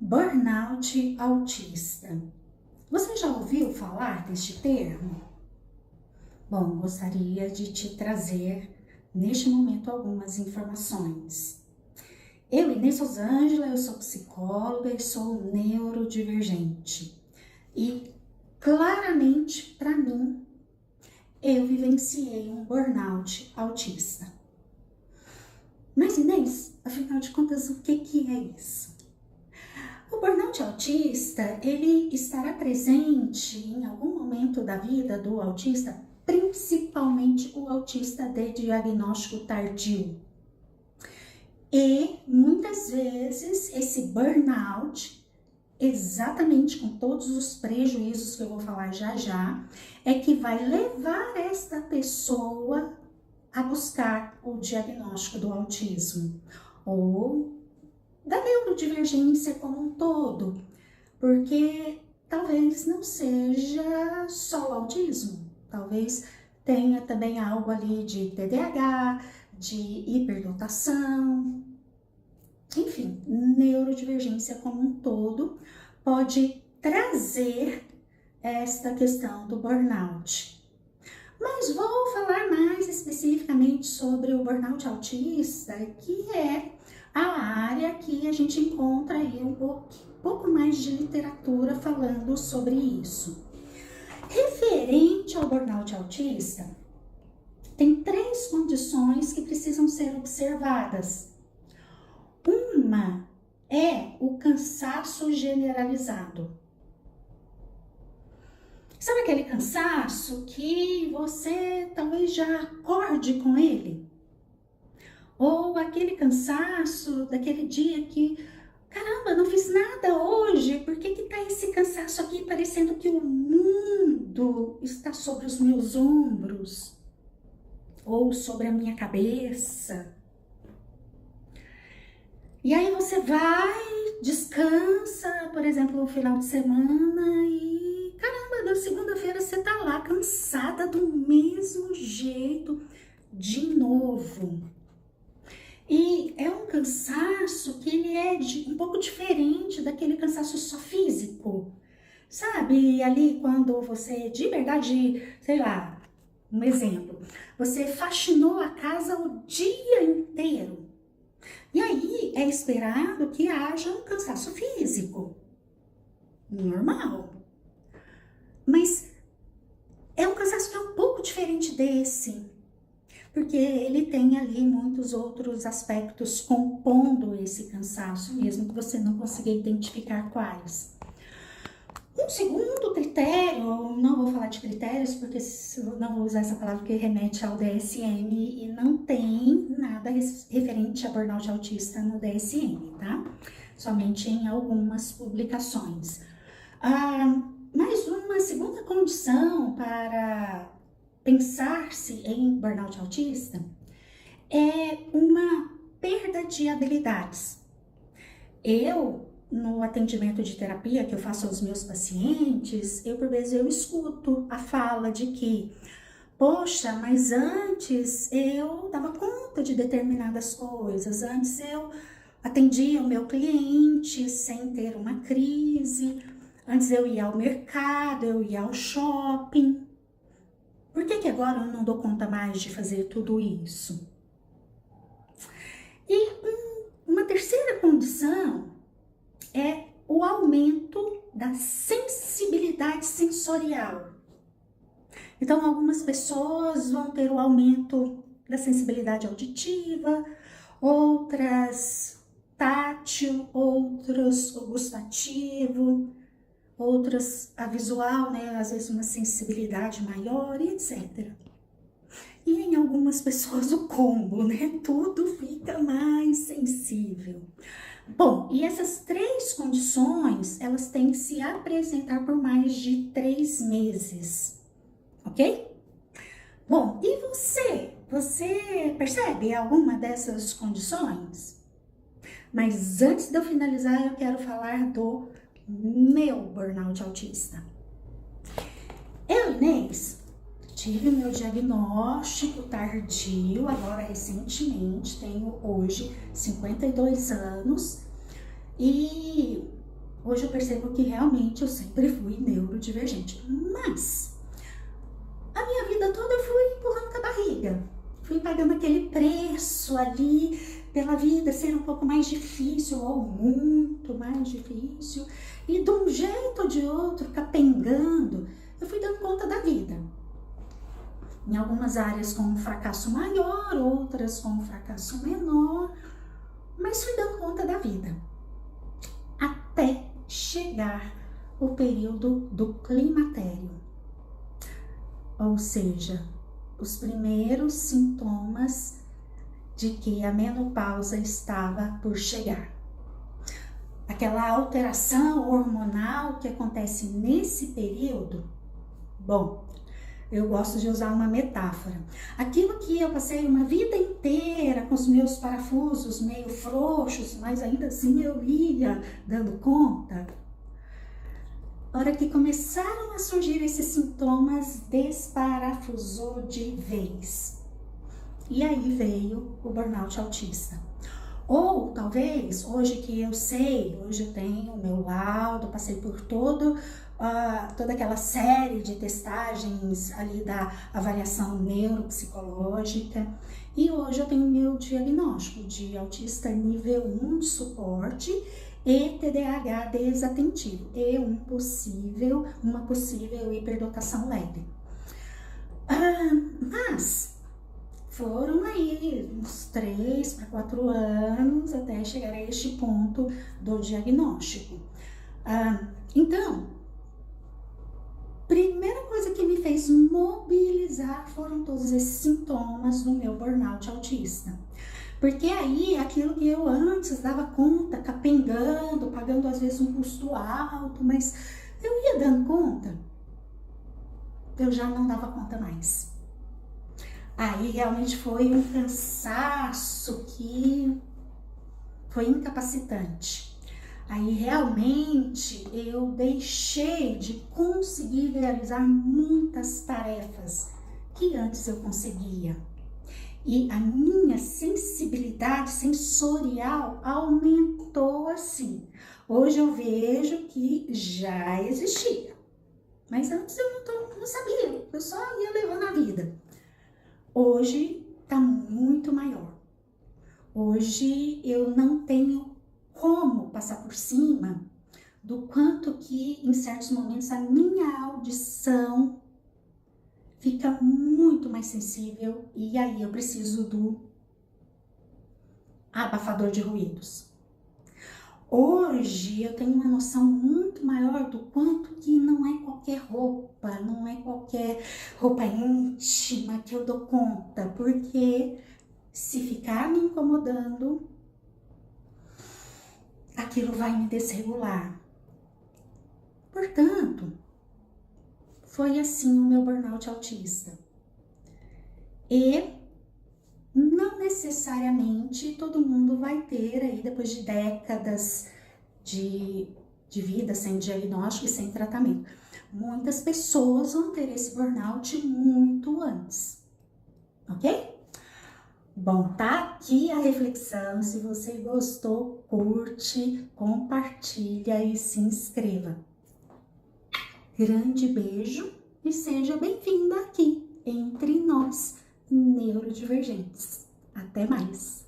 Burnout autista. Você já ouviu falar deste termo? Bom, gostaria de te trazer neste momento algumas informações. Eu, Inês Rosângela, eu sou psicóloga e sou neurodivergente. E claramente, para mim, eu vivenciei um burnout autista. Mas Inês, afinal de contas, o que é isso? O burnout autista, ele estará presente em algum momento da vida do autista, principalmente o autista de diagnóstico tardio. E muitas vezes esse burnout, exatamente com todos os prejuízos que eu vou falar já, é que vai levar esta pessoa a buscar o diagnóstico do autismo ou da neurodivergência como um todo, porque talvez não seja só o autismo, talvez tenha também algo ali de TDAH, de hiperdotação, enfim, neurodivergência como um todo pode trazer esta questão do burnout. Mas vou falar mais especificamente sobre o burnout autista, que é a área que a gente encontra aí um pouco mais de literatura falando sobre isso. Referente ao burnout autista, tem 3 condições que precisam ser observadas. Uma é o cansaço generalizado. Sabe aquele cansaço que você talvez já acorde com ele? Ou aquele cansaço daquele dia que, caramba, não fiz nada hoje, por que tá esse cansaço aqui parecendo que o mundo está sobre os meus ombros? Ou sobre a minha cabeça? E aí você vai, descansa, por exemplo, no final de semana e, caramba, na segunda-feira você tá lá cansada do mesmo jeito de novo. E é um cansaço que ele é um pouco diferente daquele cansaço só físico, sabe? Ali quando você, de verdade, sei lá, um exemplo, você faxinou a casa o dia inteiro. E aí é esperado que haja um cansaço físico, normal. Mas é um cansaço que é um pouco diferente desse, porque ele tem ali muitos outros aspectos compondo esse cansaço, mesmo que você não consiga identificar quais. Um segundo critério, não vou falar de critérios, porque não vou usar essa palavra que remete ao DSM e não tem nada referente a burnout autista no DSM, tá? Somente em algumas publicações. Mais uma segunda condição para pensar-se em burnout autista é uma perda de habilidades. No atendimento de terapia que eu faço aos meus pacientes, por vezes eu escuto a fala de que, poxa, mas antes eu dava conta de determinadas coisas, antes eu atendia o meu cliente sem ter uma crise, antes eu ia ao mercado, eu ia ao shopping. Por que agora eu não dou conta mais de fazer tudo isso? E uma terceira condição é o aumento da sensibilidade sensorial. Então, algumas pessoas vão ter o aumento da sensibilidade auditiva, outras tátil, outras o gustativo, outras a visual, né? Às vezes uma sensibilidade maior e etc. E em algumas pessoas o combo, né? Tudo fica mais sensível. Bom, e essas 3 condições, elas têm que se apresentar por mais de 3 meses, ok? Bom, e você? Você percebe alguma dessas condições? Mas antes de eu finalizar, eu quero falar do meu burnout autista. Eu, Inês, tive o meu diagnóstico tardio, agora recentemente, tenho hoje 52 anos e Hoje eu percebo que realmente eu sempre fui neurodivergente, mas a minha vida toda eu fui empurrando com a barriga, fui pagando aquele preço ali pela vida ser um pouco mais difícil ou muito mais difícil, e de um jeito ou de outro, capengando, eu fui dando conta da vida. Em algumas áreas com um fracasso maior, outras com um fracasso menor, mas fui dando conta da vida. Até chegar o período do climatério. Ou seja, os primeiros sintomas de que a menopausa estava por chegar. Aquela alteração hormonal que acontece nesse período, bom, eu gosto de usar uma metáfora. Aquilo que eu passei uma vida inteira com os meus parafusos meio frouxos, mas ainda assim eu ia dando conta. A hora que começaram a surgir esses sintomas, desparafusou de vez. E aí veio o burnout autista. Ou talvez, hoje que eu sei, hoje eu tenho o meu laudo, passei por toda aquela série de testagens ali da avaliação neuropsicológica, e hoje eu tenho meu diagnóstico de autista nível 1 de suporte e TDAH desatentivo e uma possível hiperdotação leve. Mas foram aí uns 3 para 4 anos até chegar a este ponto do diagnóstico. Então, primeira coisa que me fez mobilizar foram todos esses sintomas do meu burnout autista. Porque aí, aquilo que eu antes dava conta, capengando, pagando às vezes um custo alto, mas eu ia dando conta, eu já não dava conta mais. Aí realmente foi um cansaço que foi incapacitante. Aí realmente eu deixei de conseguir realizar muitas tarefas que antes eu conseguia. E a minha sensibilidade sensorial aumentou assim. Hoje eu vejo que já existia, mas antes eu não sabia, eu só ia levando a vida. Hoje está muito maior. Hoje eu não tenho como passar por cima do quanto que em certos momentos a minha audição fica muito mais sensível, e aí eu preciso do abafador de ruídos. Hoje eu tenho uma noção muito maior do quanto que não é qualquer roupa, não é qualquer roupa íntima que eu dou conta, porque se ficar me incomodando, aquilo vai me desregular. Portanto, foi assim o meu burnout autista. E não necessariamente todo mundo vai ter aí, depois de décadas de vida sem diagnóstico e sem tratamento. Muitas pessoas vão ter esse burnout muito antes, ok? Bom, tá aqui a reflexão. Se você gostou, curte, compartilha e se inscreva. Grande beijo e seja bem-vinda aqui entre nós, neurodivergentes. Até mais!